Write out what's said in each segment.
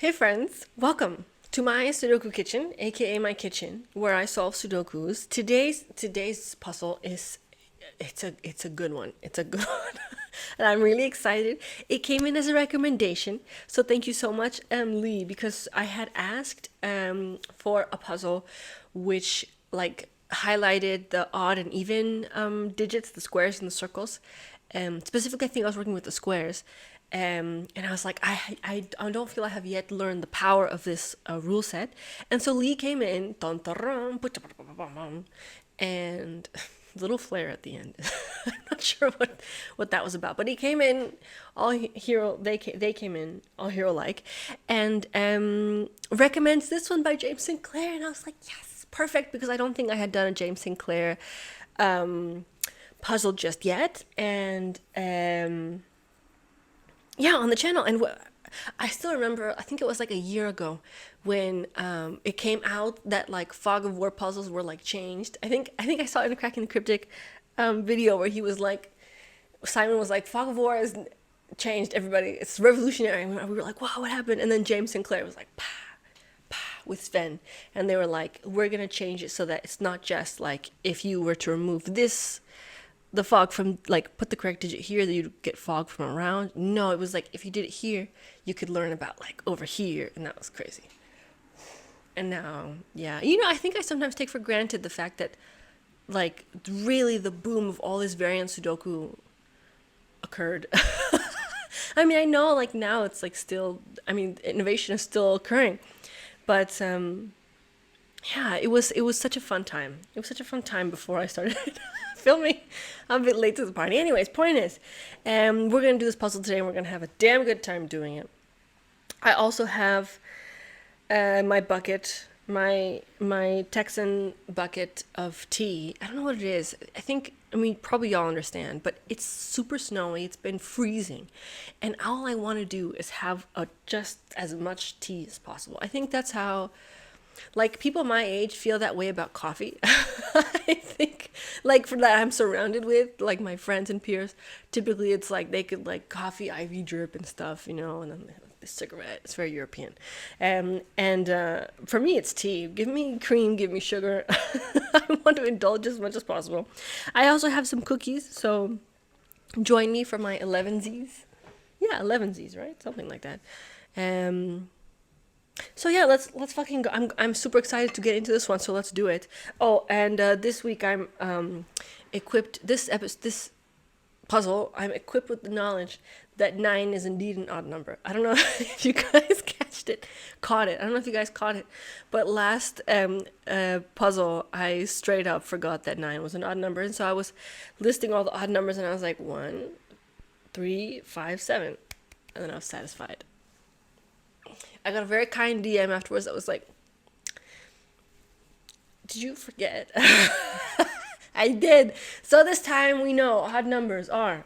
Hey friends, welcome to my Sudoku kitchen, aka my kitchen, where I solve Sudokus. Today's puzzle is it's a good one. It's a good one. And I'm really excited. It came in as a recommendation, so thank you so much, Lee, because I had asked for a puzzle which like highlighted the odd and even digits, the squares and the circles. Specifically, I think I was working with the squares. And I was like, I don't feel I have yet learned the power of this rule set. And so Lee came in, and little flare at the end. I'm not sure what that was about, but he came in all hero. They came in all hero like, and recommends this one by James Sinclair, and I was like, yes, perfect, because I don't think I had done a James Sinclair puzzle just yet, and yeah, on the channel. And I still remember, I think it was like a year ago when it came out that like fog of war puzzles were like changed. I think I saw it in a Cracking the Cryptic video where he was like, Simon was like, fog of war is changed, everybody, it's revolutionary, and we were like, wow, what happened? And then James Sinclair was like, pah, pah, with Sven, and they were like, we're gonna change it so that it's not just like if you were to remove this, the fog from, like, put the correct digit here, that you'd get fog from around. No, it was like if you did it here, you could learn about like over here, and that was crazy. And now, yeah, I think I sometimes take for granted the fact that like really the boom of all this variant Sudoku occurred. I mean, I know like now it's like still, I mean, innovation is still occurring, but yeah, it was such a fun time. It was such a fun time before I started filming. I'm a bit late to the party. Anyways, point is, we're gonna do this puzzle today, and we're gonna have a damn good time doing it. I also have my bucket, my Texan bucket of tea. I don't know what it is. I mean, probably y'all understand, but it's super snowy. It's been freezing, and all I want to do is have just as much tea as possible. I think that's how, like, people my age feel that way about coffee. I think, like, for that I'm surrounded with, like, my friends and peers, typically it's like they could, like, coffee IV drip and stuff, and then the cigarette. It's very European. And for me, it's tea. Give me cream, give me sugar. I want to indulge as much as possible. I also have some cookies, so join me for my 11Zs. Yeah, 11Zs, right? Something like that. So yeah, let's fucking go. I'm super excited to get into this one. So let's do it. Oh, and this week I'm equipped. This puzzle, I'm equipped with the knowledge that 9 is indeed an odd number. I don't know if you guys caught it. I don't know if you guys caught it, but last puzzle, I straight up forgot that 9 was an odd number, and so I was listing all the odd numbers, and I was like 1, 3, 5, 7, and then I was satisfied. I got a very kind DM afterwards that was like, did you forget? I did. So this time we know odd numbers are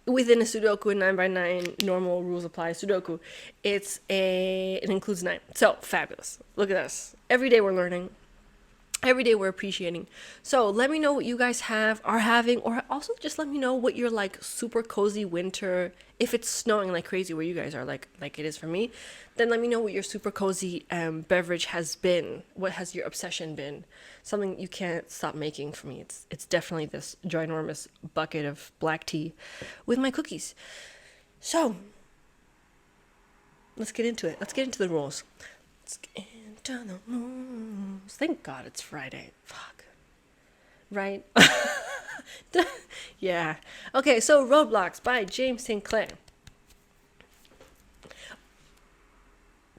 within a Sudoku, a 9x9 normal rules apply Sudoku. It includes 9. So fabulous. Look at us. Every day we're learning. Every day we're appreciating. So let me know what you guys are having, or also just let me know what your like super cozy winter, if it's snowing like crazy where you guys are, like it is for me, then let me know what your super cozy beverage has been. What has your obsession been? Something you can't stop making for me. It's definitely this ginormous bucket of black tea with my cookies. So let's get into it. Let's get into the rules. Let's get into the rules. Thank God it's Friday. Fuck. Right? Yeah. Okay, so Roadblocks by James Sinclair.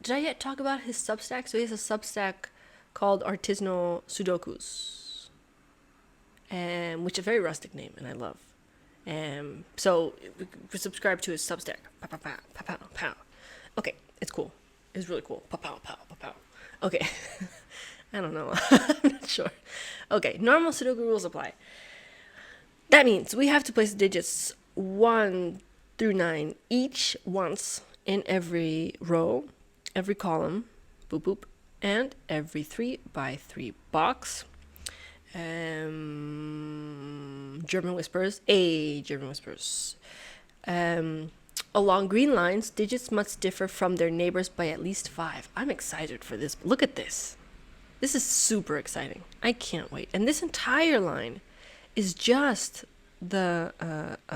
Did I yet talk about his Substack? So he has a Substack called Artisanal Sudokus, which is a very rustic name, and I love. So subscribe to his Substack. Pow, pow, pow, pow, pow, pow. Okay, it's cool. It's really cool. Pow, pow, pow, pow, pow. Okay. I don't know. I'm not sure. Okay, normal Sudoku rules apply. That means we have to place the digits 1 through 9 each once in every row, every column, boop boop, and every 3x3 box. German whispers. Along green lines, digits must differ from their neighbors by at least 5. I'm excited for this. Look at this. This is super exciting. I can't wait. And this entire line is just the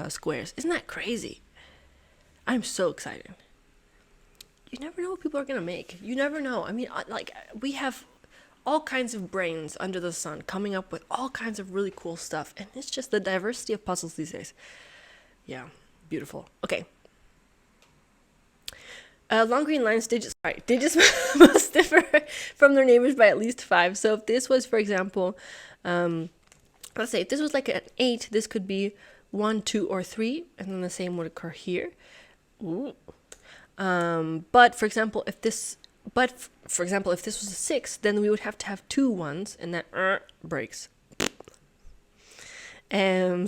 squares. Isn't that crazy? I'm so excited. You never know what people are going to make. You never know. I mean, like, we have all kinds of brains under the sun coming up with all kinds of really cool stuff. And it's just the diversity of puzzles these days. Yeah, beautiful. Okay. Long green lines, digits must differ from their neighbors by at least 5. So if this was, for example, let's say if this was like an 8, this could be 1, 2, or 3, and then the same would occur here. Ooh. But for example, if this was a 6, then we would have to have 2 1s, and that breaks.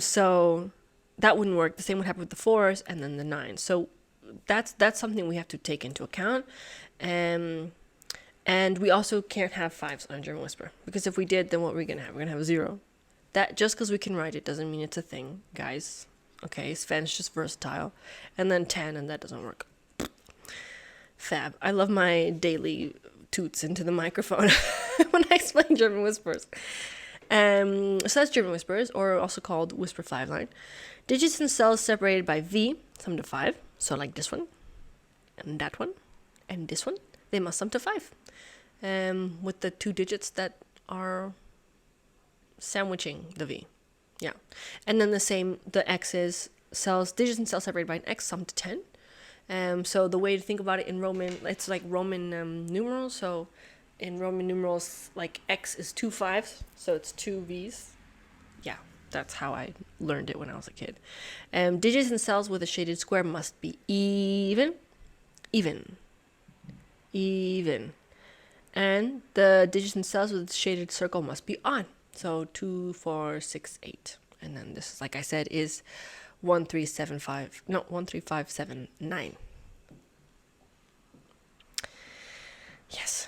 So that wouldn't work. The same would happen with the 4s and then the 9s. So that's something we have to take into account. And we also can't have 5s on German Whisper, because if we did, then what we're gonna have? We're gonna have a 0. That just because we can write it doesn't mean it's a thing, guys. Okay, Sven is just versatile. And then 10, and that doesn't work. Fab. I love my daily toots into the microphone when I explain German Whispers. So that's German Whispers, or also called Whisper 5-line. Digits and cells separated by V, sum to 5. So like this one, and that one, and this one, they must sum to 5. With the 2 digits that are sandwiching the V. Yeah. And then the same, the X's, cells, digits and cells separated by an X, sum to 10. So the way to think about it in Roman, it's like Roman numerals. So in Roman numerals, like X is 2 5s, so it's 2 V's. Yeah, that's how I learned it when I was a kid. Digits and cells with a shaded square must be even. And the digits and cells with a shaded circle must be on. So 2, 4, 6, 8. And then this, like I said, is 1, 3, 7, 5. No, 1, 3, 5, 7, 9. Yes.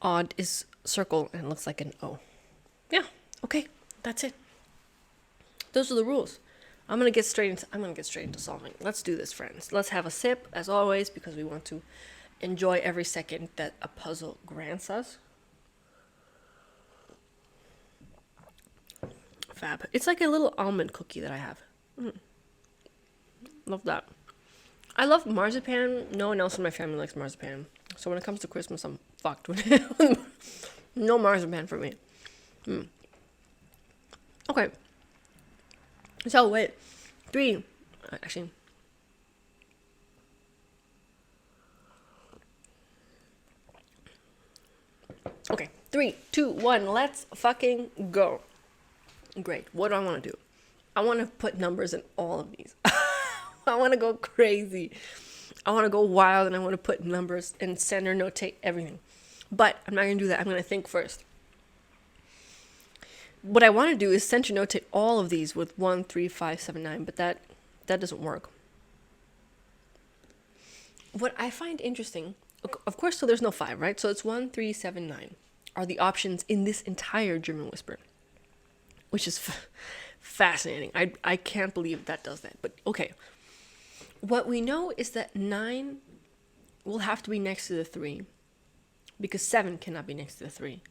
Odd is circle and looks like an O. Yeah. Okay. That's it. Those are the rules. I'm gonna get straight into solving. Let's do this, friends. Let's have a sip, as always, because we want to enjoy every second that a puzzle grants us. Fab. It's like a little almond cookie that I have. Love that. I love marzipan. No one else in my family likes marzipan. So when it comes to Christmas, I'm fucked with it. No marzipan for me. Okay. So wait. 3. Actually. Okay. 3, 2, 1. Let's fucking go. Great. What do I want to do? I want to put numbers in all of these. I want to go crazy. I want to go wild, and I want to put numbers and center notate everything. But I'm not going to do that. I'm going to think first. What I want to do is center notate all of these with 1, 3, 5, 7, 9, but that doesn't work. What I find interesting, of course, so there's no 5, right? So it's 1, 3, 7, 9 are the options in this entire German Whisper, which is fascinating. I can't believe that does that. But okay. What we know is that 9 will have to be next to the 3, because 7 cannot be next to the 3.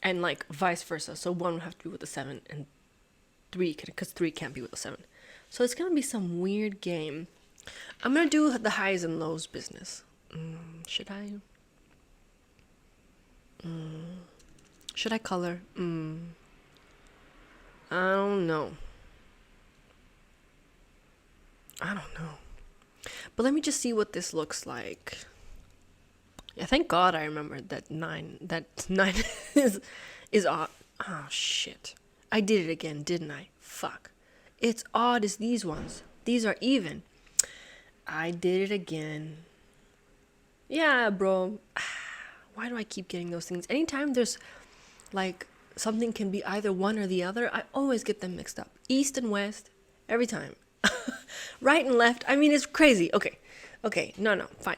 And like vice versa. So 1 will have to be with the 7, and 3, because 3 can't be with the 7. So it's going to be some weird game. I'm going to do the highs and lows business. Should I? Should I color? I don't know. But let me just see what this looks like. Yeah, thank God I remembered that 9 is odd. Oh shit. I did it again, didn't I? Fuck. It's odd as these ones. These are even. I did it again. Yeah, bro. Why do I keep getting those things? Anytime there's like something can be either one or the other, I always get them mixed up. East and west, every time. Right and left. I mean, it's crazy. Okay. No, fine.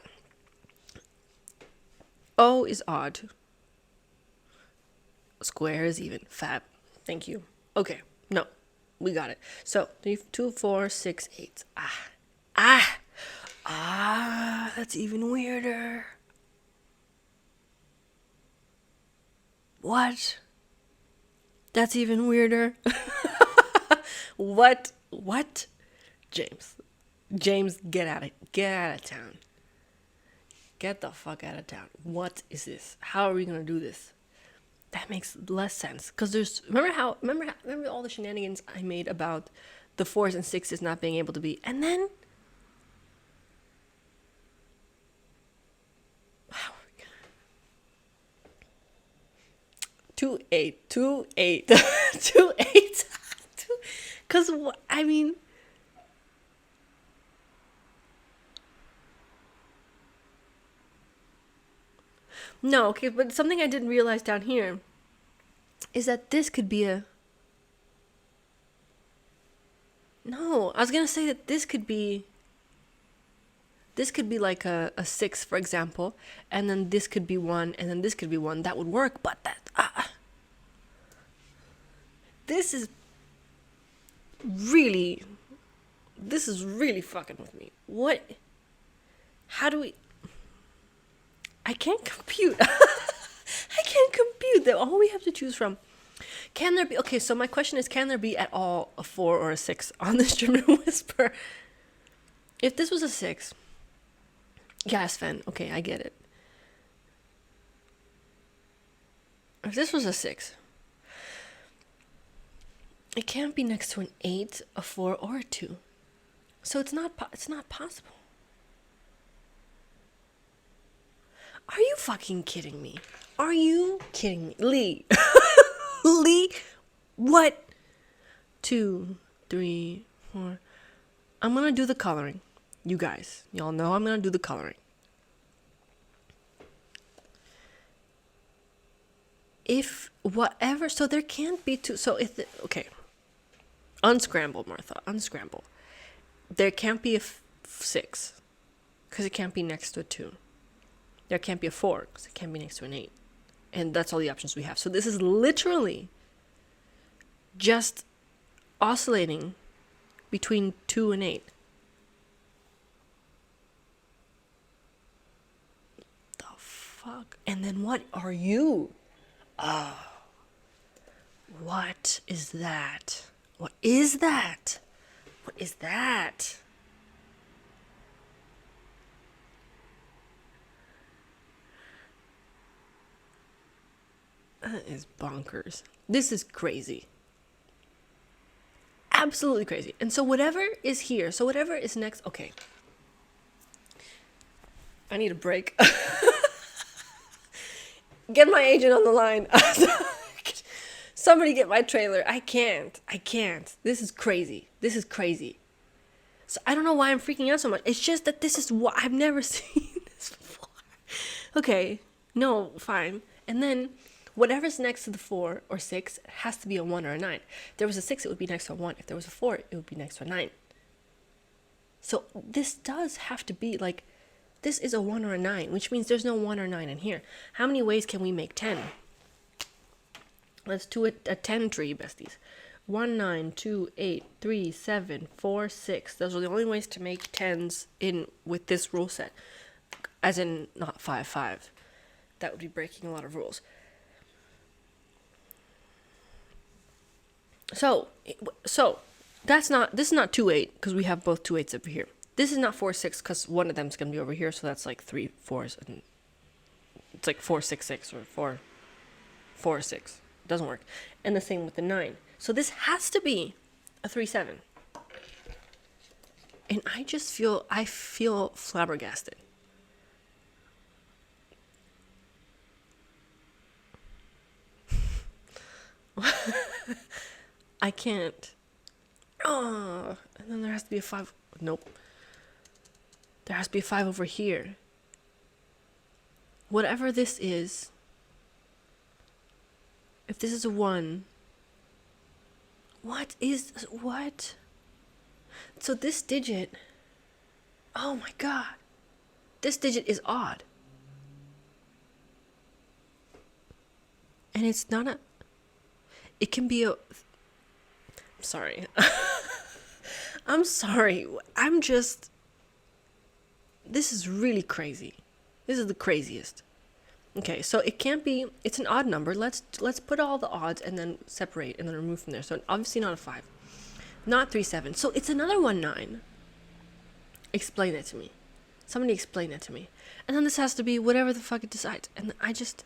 O is odd. Square is even. Fab. Thank you. Okay. No, we got it. So 3, 2, 4, 6, 8. That's even weirder. What? That's even weirder. What? What? James. James, get out of town. Get the fuck out of town. What is this? How are we gonna do this? That makes less sense. Cause remember all the shenanigans I made about the 4s and 6s not being able to be, and then 2-8, 2-8, 2-8. Cause I mean, no, okay, but something I didn't realize down here is that this could be a. No, I was gonna say that this could be. This could be like a 6, for example, and then this could be 1, and then this could be 1. That would work, but this is really. This is really fucking with me. What? How do we. I can't compute. I can't compute that. All we have to choose from. Can there be. Okay, so my question is, can there be at all a 4 or a 6 on this German Whisper? If this was a 6. Yeah, Sven. Okay, I get it. If this was a 6, it can't be next to an 8, a 4, or a 2. So it's not possible. Are you fucking kidding me? Are you kidding me? Lee. Lee, what? 2, 3, 4. I'm gonna do the coloring. You guys, y'all know I'm gonna do the coloring. If whatever, so there can't be 2. So okay, unscramble, Martha, unscramble. There can't be a 6 because it can't be next to a 2. There can't be a 4 because it can't be next to an 8. And that's all the options we have. So this is literally just oscillating between 2 and 8. The fuck? And then what are you? What is that? What is that? What is that? That is bonkers. This is crazy. Absolutely crazy. And so whatever is here, so whatever is next, okay. I need a break. Get my agent on the line. Somebody get my trailer. I can't. This is crazy. So I don't know why I'm freaking out so much. It's just that this is what I've never seen this before. Okay. No, fine. And then whatever's next to the 4 or 6 has to be a 1 or a 9. If there was a 6, it would be next to a 1. If there was a 4, it would be next to a 9. So this does have to be like, this is a 1 or a 9, which means there's no 1 or 9 in here. How many ways can we make 10? Let's do a 10 tree, besties. 1, 9, 2, 8, 3, 7, 4, 6. Those are the only ways to make 10s in with this rule set. As in, not 5, 5. That would be breaking a lot of rules. So this is not 2, 8, because we have both 2 8s over here. This is not 4, 6, because one of them is going to be over here, so that's like 3 4s, and it's like 4, 6, 6, or 4, 4, 6. It doesn't work. And the same with the 9. So this has to be a 3, 7. And I feel flabbergasted. I can't. Oh, and then there has to be a 5. Nope. There has to be a 5 over here. Whatever this is, if this is a 1, what? So this digit, oh my god, this digit is odd. And it's not a, it can be a, I'm sorry. I'm sorry. I'm just, this is really crazy. This is the craziest. Okay, so it can't be, it's an odd number. Let's put all the odds and then separate and then remove from there. So obviously not a 5. Not 3, 7. So it's another 1, 9. Explain it to me. Somebody explain it to me. And then this has to be whatever the fuck it decides. And I just...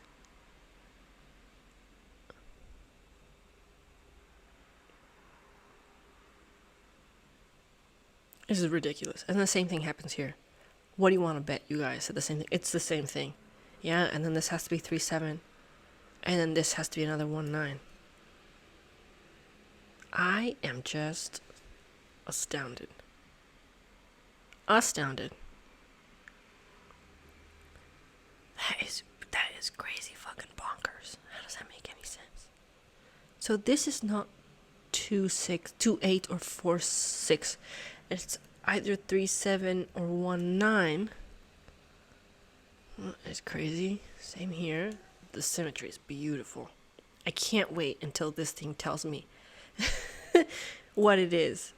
This is ridiculous. And the same thing happens here. What do you want to bet, you guys? At the same thing. It's the same thing. Yeah, and then this has to be 3, 7. And then this has to be another 1, 9. I am just astounded. Astounded. That is crazy fucking bonkers. How does that make any sense? So this is not 2, 6, 2, 8 or 4, 6. It's either 3, 7 or 1, 9. It's crazy. Same here. The symmetry is beautiful. I can't wait until this thing tells me what it is.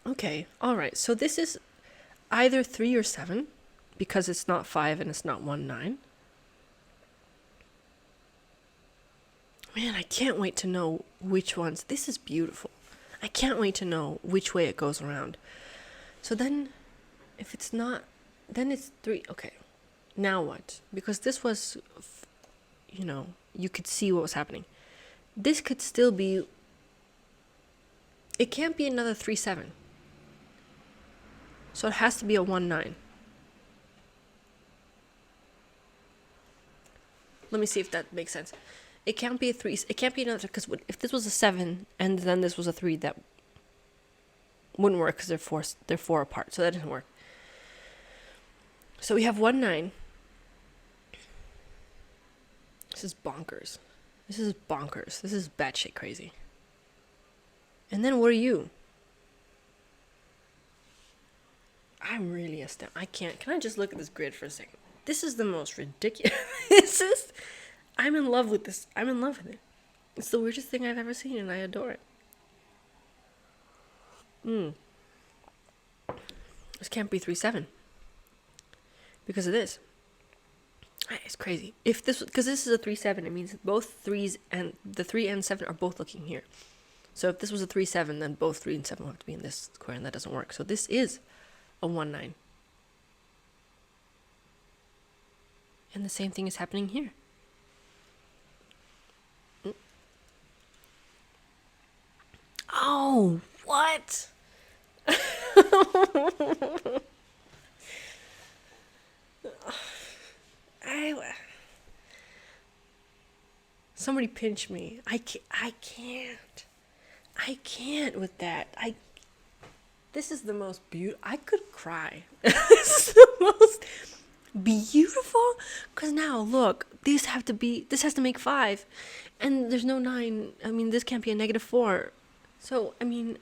Okay, alright. So this is either 3 or 7 because it's not 5 and it's not 1, 9. Man, I can't wait to know which ones. This is beautiful. I can't wait to know which way it goes around. So then, if it's not, then it's 3. Okay, now what? Because this was, you could see what was happening. This could still be, it can't be another 3, 7. So it has to be a 1, 9. Let me see if that makes sense. It can't be a 3. It can't be another, because if this was a 7 and then this was a 3, that wouldn't work because they're 4 apart. So that doesn't work. So we have 1, 9. This is bonkers. This is bonkers. This is batshit crazy. And then what are you? I'm really astounded. I can't. Can I just look at this grid for a second? This is the most ridiculous. I'm in love with this. I'm in love with it. It's the weirdest thing I've ever seen, and I adore it. This can't be 3, 7 because of this. It's crazy. If this, because this is a 3, 7, it means both 3s and the 3 and 7 are both looking here. So if this was a 3, 7, then both 3 and 7 will have to be in this square, and that doesn't work. So this is a 1, 9. And the same thing is happening here. Oh, what? Somebody pinch me. I can't with that. This is the most beautiful. I could cry. This is the most beautiful. Because now, look, this has to make 5. And there's no 9. I mean, this can't be a -4. So, I mean,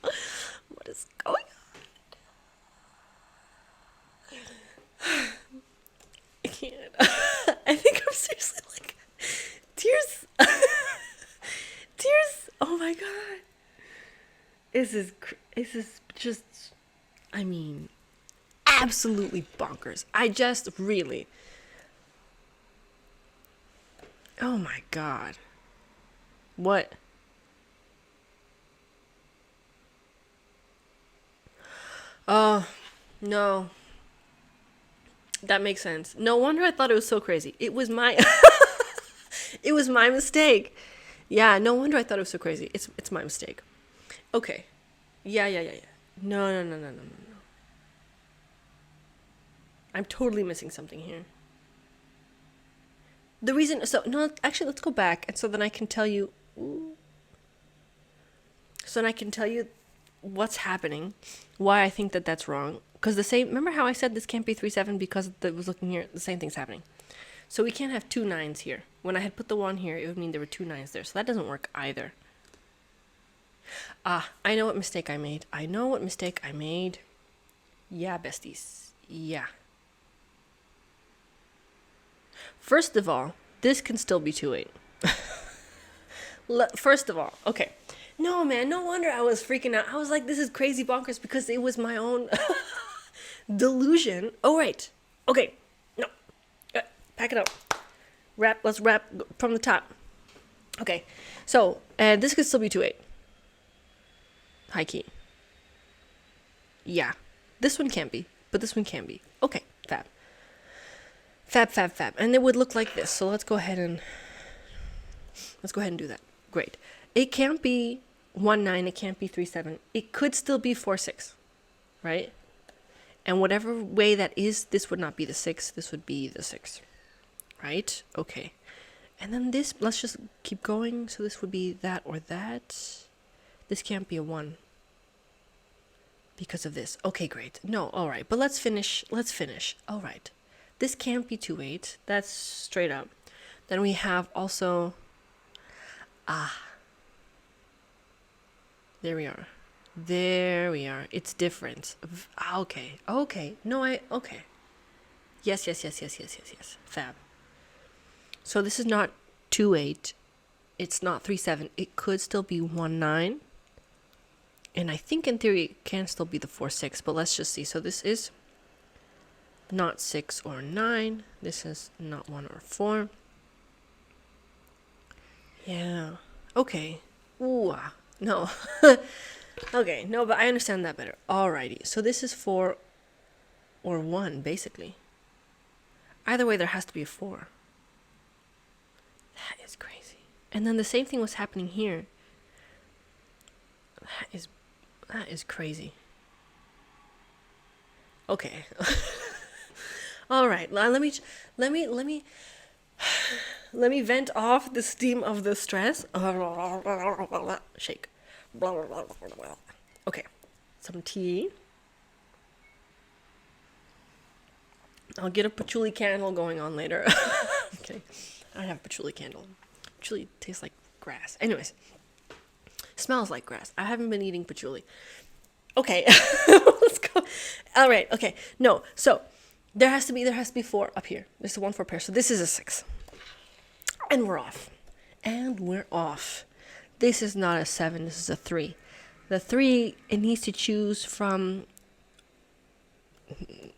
what is going on? I can't. I think I'm seriously like, tears. Tears. Oh my God. This is just, I mean, absolutely bonkers. I just really, oh my God. What? Oh, no. That makes sense. No wonder I thought it was so crazy. It was my it was my mistake. Yeah, no wonder I thought it was so crazy. It's my mistake. Okay. Yeah. No. I'm totally missing something here. The reason, so no, actually let's go back and so then I can tell you what's happening, why I think that that's wrong. Because remember how I said this can't be 3, 7 because it was looking here, the same thing's happening. So we can't have 2 9s here. When I had put the 1 here, it would mean there were 2 9s there. So that doesn't work either. I know what mistake I made. Yeah, besties. Yeah. First of all, this can still be 2, 8. First of all, okay. No, man, no wonder I was freaking out. I was like, this is crazy bonkers because it was my own delusion. Oh, right. Okay. No. Pack it up. Wrap. Let's wrap from the top. Okay. So, this could still be 2/8. High key. Yeah. This one can't be, but this one can be. Okay. Fab. Fab, fab, fab. And it would look like this. So let's go ahead and do that. Great. It can't be 1/9. It can't be 3/7. It could still be 4/6, right? And whatever way that is, this would not be the 6. This would be the 6, right? Okay. And then this, let's just keep going. So this would be that or that. This can't be a 1 because of this. Okay, great. No, all right. But let's finish. All right. This can't be 2/8. That's straight up. Then we have also, there we are. It's different. Okay. No, okay. Yes. Fab. So this is not 2/8. It's not 3/7. It could still be 1/9. And I think in theory it can still be the 4/6, but let's just see. So this is not 6 or 9. This is not 1 or 4. Yeah. Okay. Ooh. No. Okay. No, but I understand that better. Alrighty. So this is 4 or 1, basically. Either way, there has to be a 4. That is crazy. And then the same thing was happening here. That is crazy. Okay. All right. Let me vent off the steam of the stress. Shake. Okay. Some tea. I'll get a patchouli candle going on later. Okay. I don't have a patchouli candle. Patchouli tastes like grass. Anyways. Smells like grass. I haven't been eating patchouli. Okay. Let's go. All right. Okay. No. So there has to be 4 up here. There's a 1 4 pair. So this is a 6. And we're off. This is not a 7. This is a 3. The 3, it needs to choose from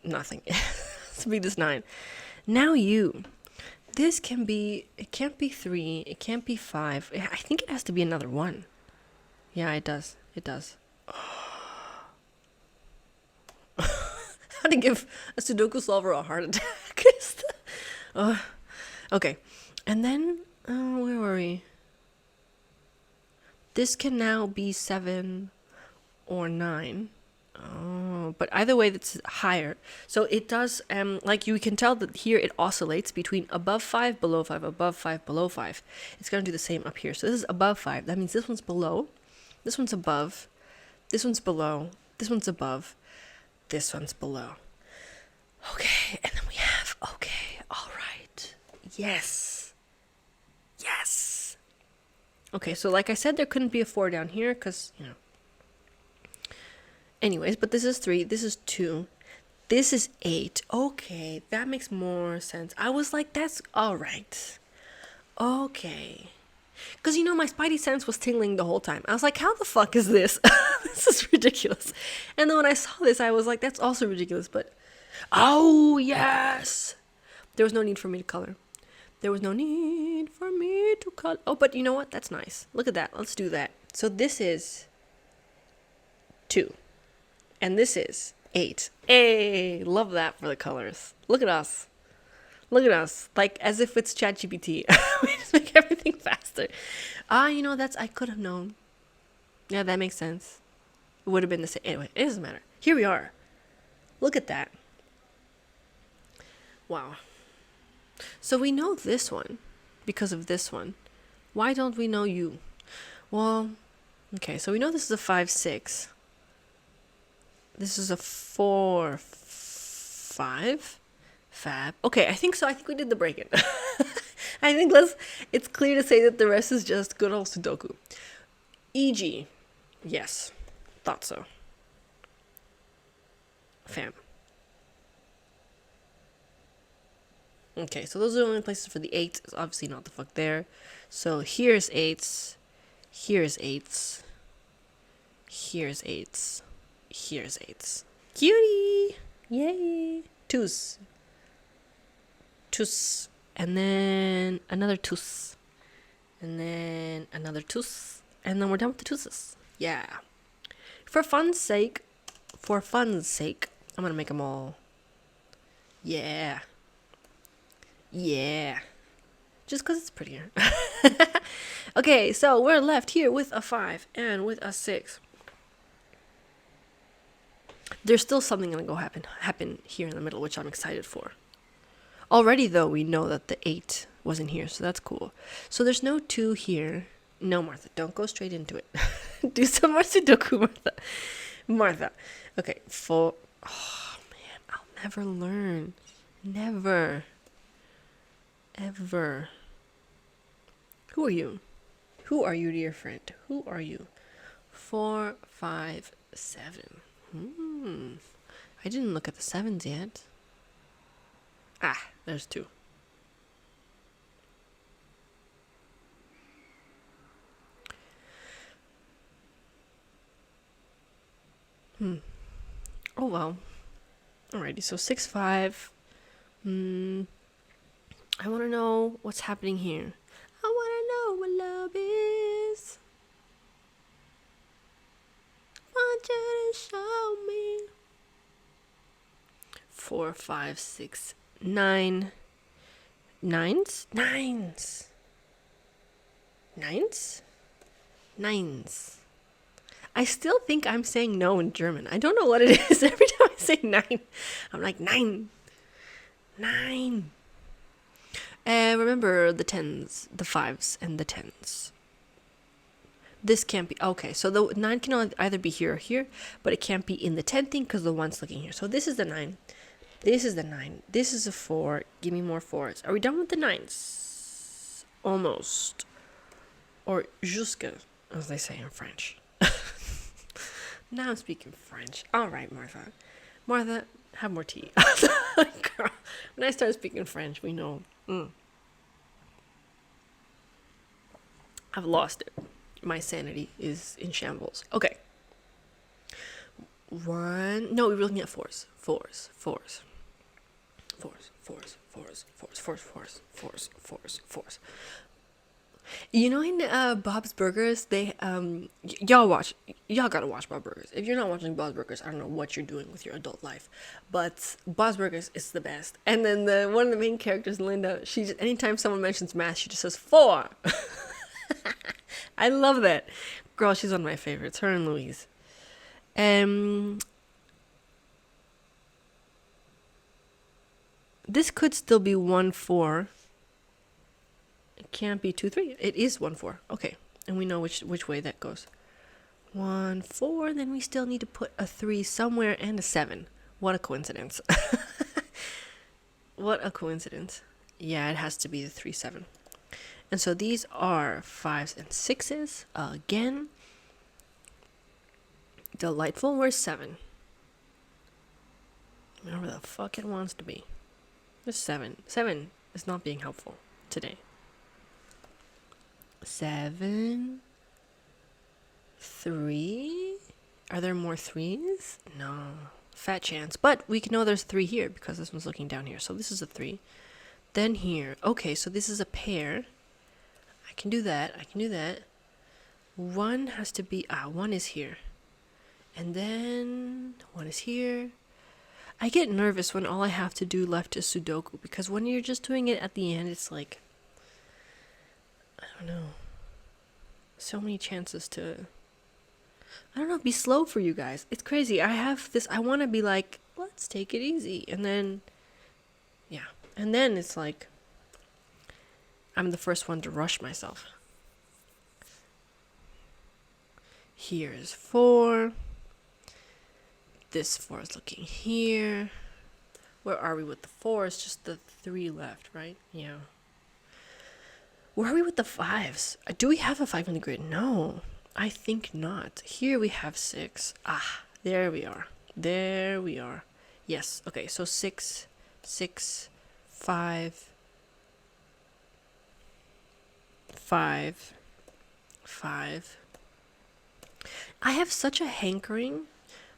nothing. It has to be this 9. Now this can be, it can't be 3. It can't be 5. I think it has to be another 1. Yeah, it does. How to give a Sudoku solver a heart attack. Okay. And then, where were we? This can now be 7 or 9. Oh, but either way, that's higher. So it does, like you can tell that here it oscillates between above 5, below 5, above 5, below 5. It's going to do the same up here. So this is above 5. That means this one's below. This one's above. This one's below. This one's above. This one's below. Okay, and then we have, okay, all right. Yes. Okay, so like I said, there couldn't be a 4 down here because, Anyways, but this is 3. This is 2. This is 8. Okay, that makes more sense. I was like, that's all right. Okay. Because, my spidey sense was tingling the whole time. I was like, how the fuck is this? This is ridiculous. And then when I saw this, I was like, that's also ridiculous. But, oh, yes. There was no need for me to color. Oh, but you know what? That's nice. Look at that. Let's do that. So this is 2. And this is 8. Hey, love that for the colors. Look at us. Like as if it's ChatGPT. We just make everything faster. I could have known. Yeah, that makes sense. It would have been the same. Anyway, it doesn't matter. Here we are. Look at that. Wow. So we know this one because of this one. Why don't we know you? Well, okay, so we know this is a 5 6. This is a 4 5. Fab. Okay, I think so. I think we did the break-in. I think it's clear to say that the rest is just good old Sudoku. E.g. Yes. Thought so. Fam. Okay, so those are the only places for the 8. It's obviously not the fuck there. So here's 8s. Here's 8s. Here's eights. Here's eights. Cutie! Yay! Twos. Twos. And then another twos. And then another twos. And then we're done with the twos. Yeah. For fun's sake, I'm gonna make them all. Yeah. Yeah. Just because it's prettier. Okay, so we're left here with a 5 and with a 6. There's still something gonna go happen here in the middle, which I'm excited for. Already, though, we know that the 8 wasn't here, so that's cool. So there's no 2 here. No, Martha, don't go straight into it. Do some more Sudoku, Martha. Martha. Okay, 4. Oh, man, I'll never learn. Never. Ever. Who are you? Who are you, dear friend? Who are you? 4, 5, 7. I didn't look at the 7s yet. Ah, there's 2. Oh, well. Alrighty, so 6, 5. I want to know what's happening here. I want to know what love is. Want you to show me. 4, 5, 6, 9. Nines? Nines. Nines? Nines. I still think I'm saying no in German. I don't know what it is. Every time I say 9, I'm like 9. 9. Remember the 10s, the 5s, and the 10s. This can't be... Okay, so the 9 can either be here or here, but it can't be in the 10 thing because the 1's looking here. So this is the 9. This is the 9. This is a 4. Give me more 4s. Are we done with the 9s? Almost. Or jusque, as they say in French. Now I'm speaking French. All right, Martha. Martha, have more tea. Girl, when I start speaking French, we know. I've lost it. My sanity is in shambles. Okay. 1. No, we're looking at 4s. 4s. 4s. 4s. 4s. 4s. 4s. 4s. 4s. 4s. 4s. You know, in Bob's Burgers, they y'all gotta watch Bob's Burgers. If you're not watching Bob's Burgers, I don't know what you're doing with your adult life. But Bob's Burgers is the best. And then one of the main characters, Linda, she just, anytime someone mentions math, she just says 4. I love that. Girl, she's one of my favorites. Her and Louise. This could still be 1, 4. It can't be 2, 3. It is 1, 4. Okay. And we know which way that goes. 1, 4. Then we still need to put a 3 somewhere and a 7. What a coincidence. What a coincidence. Yeah, it has to be the 3, 7. And so these are 5s and 6s. Again. Delightful. Where's 7? Wherever the fuck it wants to be. There's 7. 7 is not being helpful today. 7. 3. Are there more 3s? No. Fat chance. But we can know there's 3 here because this one's looking down here. So this is a 3. Then here. Okay, so this is a pair. I can do that. 1 has to be... 1 is here. And then 1 is here. I get nervous when all I have to do left is Sudoku. Because when you're just doing it at the end, it's like... I don't know. So many chances to... I don't know, be slow for you guys. It's crazy. I have this... I want to be like, let's take it easy. And then... Yeah. And then it's like... I'm the first one to rush myself. Here's 4. This 4 is looking here. Where are we with the 4? It's just the 3 left, right? Yeah. Where are we with the 5s? Do we have a 5 in the grid? No, I think not. Here we have 6. There we are. There we are. Yes. Okay, so 6, 6, 5, 5, 5. I have such a hankering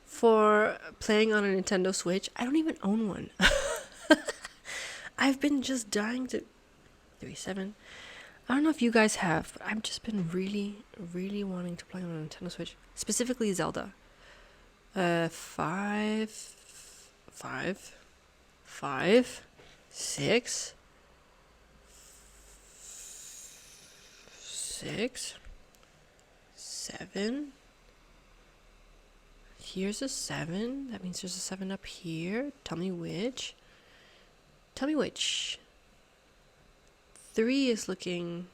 for playing on a Nintendo Switch. I don't even own one. I've been just dying to 37. I don't know if you guys have, but I've just been really, really wanting to play on a Nintendo Switch. Specifically Zelda. Five, 6, 6, 7. Here's a 7. That means there's a 7 up here. Tell me which. 3 is looking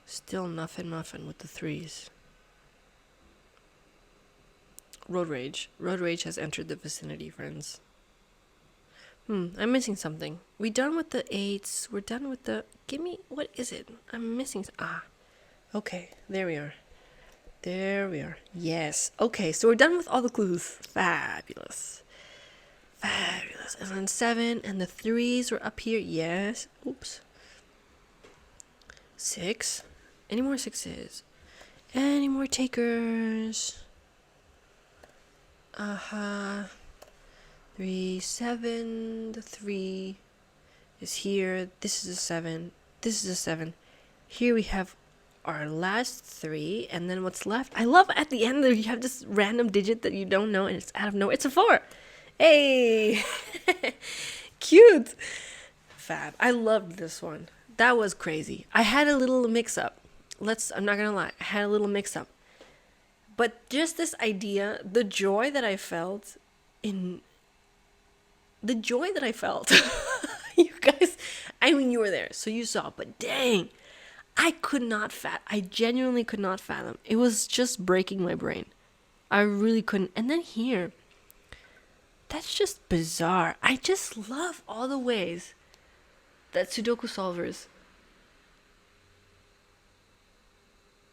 still muffin with the 3s. Road Rage. Road Rage has entered the vicinity, friends. I'm missing something. We done with the 8s. We're done with the... Give me... What is it? I'm missing... Okay. There we are. Yes. Okay, so we're done with all the clues. Fabulous. And then 7, and the 3s are up here. Yes. Oops. 6. Any more 6s? Any more takers? 3, 7. The 3 is here. This is a 7. This is a 7. Here we have our last 3, and then what's left. I love at the end that you have this random digit that you don't know, and it's out of nowhere. It's a 4. Hey, cute. Fab. I loved this one. That was crazy. I had a little mix-up. I'm not gonna lie. I had a little mix-up. But just this idea, the joy that I felt. You guys, I mean, you were there, so you saw, but dang, I genuinely could not fathom. It was just breaking my brain. I really couldn't. And then here, that's just bizarre. I just love all the ways that Sudoku solvers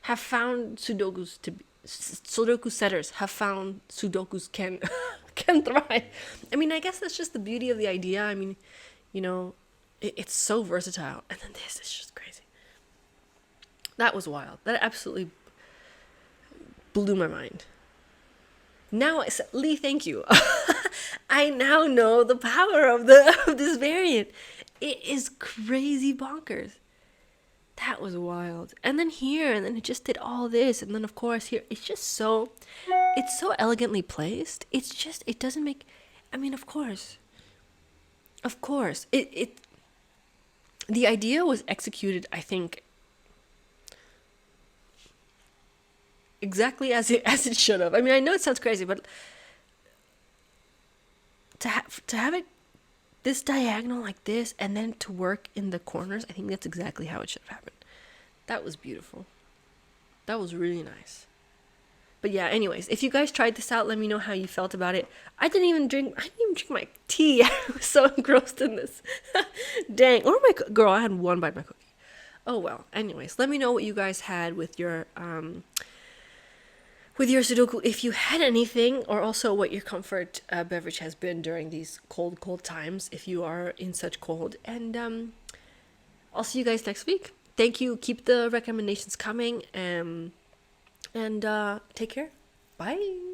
have found Sudokus to be... Sudoku setters have found Sudokus can thrive. I mean, I guess that's just the beauty of the idea. I mean, it's so versatile. And then this is just crazy. That was wild. That absolutely blew my mind. Now, Lee, thank you. I now know the power of this variant. It is crazy bonkers. That was wild. And then here, and then it just did all this, and then of course here, it's so elegantly placed. It doesn't make, I mean, of course, the idea was executed, I think, exactly as it should have. I mean, I know it sounds crazy, but to have it this diagonal like this, and then to work in the corners, I think that's exactly how it should have happened. That was beautiful. That was really nice. But yeah, anyways, if you guys tried this out, let me know how you felt about it. I didn't even drink my tea. I was so engrossed in this. Dang. Or girl, I had one bite of my cookie. Oh well. Anyways, let me know what you guys had with your Sudoku, if you had anything, or also what your comfort beverage has been during these cold times, if you are in such cold. And I'll see you guys next week. Thank you. Keep the recommendations coming. And take care. Bye.